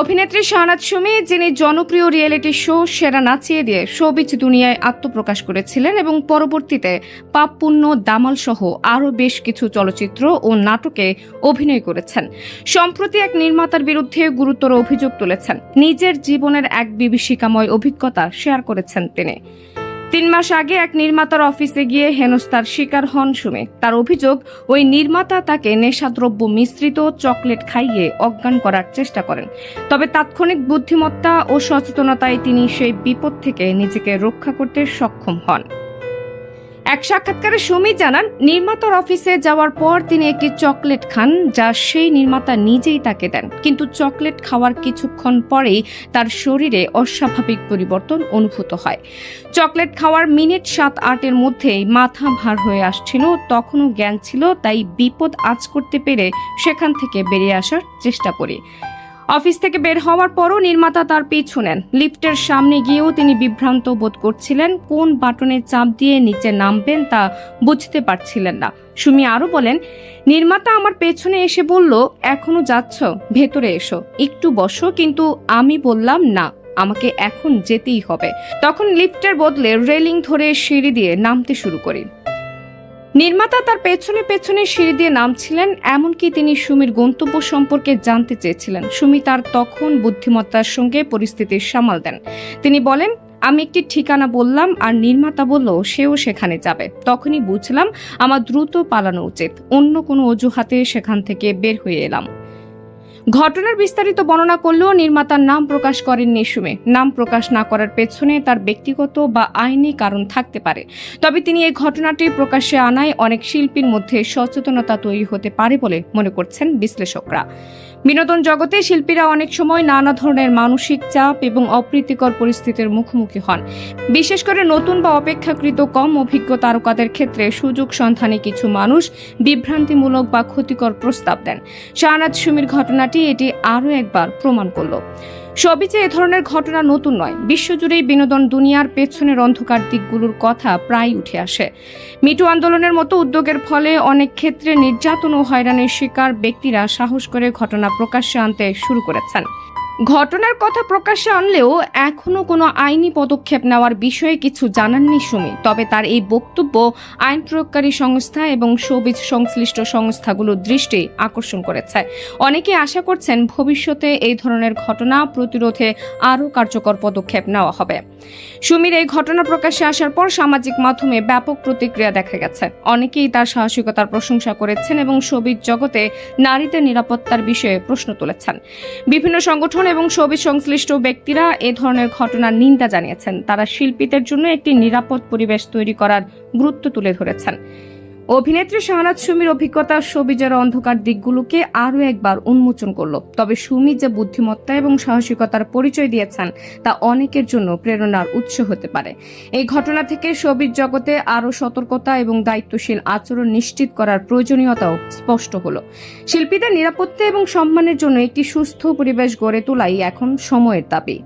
অভিনেত্রী শাহনাজ সুমি, যিনি জনপ্রিয় রিয়েলিটি শো সেরা নাচিয়ে দিয়ে শোবিজ দুনিয়ায় আত্মপ্রকাশ করেছিলেন এবং পরবর্তীতে পাপ পুণ্য, দামাল সহ আরও বেশ কিছু চলচ্চিত্র ও নাটকে অভিনয় করেছেন, সম্প্রতি এক নির্মাতার বিরুদ্ধে গুরুতর অভিযোগ তুলেছেন। নিজের জীবনের এক বিভীষিকাময় অভিজ্ঞতা শেয়ার করেছেন তিনি। 3 মাস আগে এক নির্মাতার অফিসে গিয়ে হেনস্থার শিকার হন সুমি। তার অভিযোগ, ওই নির্মাতা তাকে নেশাদ্রব্য মিশ্রিত চকলেট খাইয়ে অজ্ঞান করার চেষ্টা করেন। তবে তাৎক্ষণিক বুদ্ধিমত্তা ও সচেতনতায় তিনি সেই বিপদ থেকে নিজেকে রক্ষা করতে সক্ষম হন। এক সাক্ষাৎকারে সুমি জানান, নির্মাতার অফিসে যাওয়ার পর তিনি একটি চকলেট খান, যা সেই নির্মাতা নিজেই তাকে দেন। কিন্তু চকলেট খাওয়ার কিছুক্ষণ পরেই তার শরীরে অস্বাভাবিক পরিবর্তন অনুভূত হয়। চকলেট খাওয়ার মিনিট 7-8 মধ্যেই মাথা ভার হয়ে আসছিল। তখনও জ্ঞান ছিল, তাই বিপদ আঁচ করতে পেরে সেখান থেকে বেরিয়ে আসার চেষ্টা করি। অফিস থেকে বের হওয়ার পরও নির্মাতা তার পিছু নেন। লিফটের সামনে গিয়েও তিনি বিভ্রান্ত বোধ করছিলেন। কোন বাটনে চাপ দিয়ে নিচে নামবেন তা বুঝতে পারছিলেন না। সুমি আরও বলেন, নির্মাতা আমার পেছনে এসে বলল, এখনো যাচ্ছ, ভেতরে এসো, একটু বসো। কিন্তু আমি বললাম না, আমাকে এখন যেতেই হবে। তখন লিফটের বদলে রেলিং ধরে সিঁড়ি দিয়ে নামতে শুরু করি। নির্মাতা তার পেছনে পেছনে সিঁড়ি দিয়ে নামছিলেন, এমনকি তিনি সুমির গন্তব্য সম্পর্কে জানতে চেয়েছিলেন। সুমি তার তখন বুদ্ধিমত্তার সঙ্গে পরিস্থিতি সামাল দেন। তিনি বলেন, আমি একটি ঠিকানা বললাম আর নির্মাতা বলল সেও সেখানে যাবে। তখনই বুঝলাম আমার দ্রুত পালানো উচিত। অন্য কোনো অজুহাতে সেখান থেকে বের হয়ে এলাম। ঘটনার বিস্তারিত বর্ণনা করলেও নির্মাতার নাম প্রকাশ করেননি সুমি। নাম প্রকাশ না করার পেছনে তার ব্যক্তিগত বা আইনি কারণ থাকতে পারে। তবে তিনি এই ঘটনাটি প্রকাশ্যে আনায় অনেক শিল্পীর মধ্যে সচেতনতা তৈরি হতে পারে বলে মনে করছেন বিশ্লেষকরা। বিনোদন জগতে শিল্পীরা অনেক সময় নানা ধরনের মানসিক চাপ এবং অপ্রীতিকর পরিস্থিতির মুখোমুখি হন। বিশেষ করে নতুন বা অপেক্ষাকৃত কম অভিজ্ঞ তারকাদের ক্ষেত্রে সুযোগ সন্ধানে কিছু মানুষ বিভ্রান্তিমূলক বা ক্ষতিকর প্রস্তাব দেন। শাহনাজ সুমির ঘটনাটি এটি আরও একবার প্রমাণ করল। শোবিজে এ ধরনের ঘটনা নতুন নয়। বিশ্বজুড়েই বিনোদন দুনিয়ার পেছনের অন্ধকার দিকগুলোর কথা প্রায় উঠে আসে। মিটু আন্দোলনের মতো উদ্যোগের ফলে অনেক ক্ষেত্রে নির্যাতন ও হয়রানির শিকার ব্যক্তিরা সাহস করে ঘটনা প্রকাশ্যে আনতে শুরু করেছেন। ঘটনার কথা প্রকাশ্যে আনলেও এখনো কোনো আইনি পদক্ষেপ নেওয়ার বিষয়ে কিছু জানাননি সুমি। তবে তার এই বক্তব্য আইন প্রয়োগকারী সংস্থা এবং শোবিজ সংশ্লিষ্ট সংস্থাগুলোর দৃষ্টি আকর্ষণ করেছে। অনেকে আশা করছেন ভবিষ্যতে এই ধরনের ঘটনা প্রতিরোধে আরও কার্যকর পদক্ষেপ নেওয়া হবে। সুমির এই ঘটনা প্রকাশ্যে আসার পর সামাজিক মাধ্যমে ব্যাপক প্রতিক্রিয়া দেখা গেছে। অনেকেই তার সাহসিকতার প্রশংসা করেছেন এবং শোবিজ জগতে নারীদের নিরাপত্তার বিষয়ে প্রশ্ন তুলেছেন। বিভিন্ন সংগঠন এবং শোবিজ সংশ্লিষ্ট ব্যক্তিরা এ ধরনের ঘটনার নিন্দা জানিয়েছেন। তারা শিল্পীদের জন্য একটি নিরাপদ পরিবেশ তৈরি করার গুরুত্ব তুলে ধরেছেন। অভিনেত্রী শাহনাজ সুমির অভিজ্ঞতা শোবিজের অন্ধকার দিকগুলোকে আরও একবার উন্মোচন করল। তবে সুমি যে বুদ্ধিমত্তা এবং সাহসিকতার পরিচয় দিয়েছেন তা অনেকের জন্য প্রেরণার উৎস হতে পারে। এই ঘটনা থেকে শোবিজ জগতে আরও সতর্কতা এবং দায়িত্বশীল আচরণ নিশ্চিত করার প্রয়োজনীয়তাও স্পষ্ট হলো। শিল্পীদের নিরাপত্তা এবং সম্মানের জন্য একটি সুস্থ পরিবেশ গড়ে তোলাই এখন সময়ের দাবি।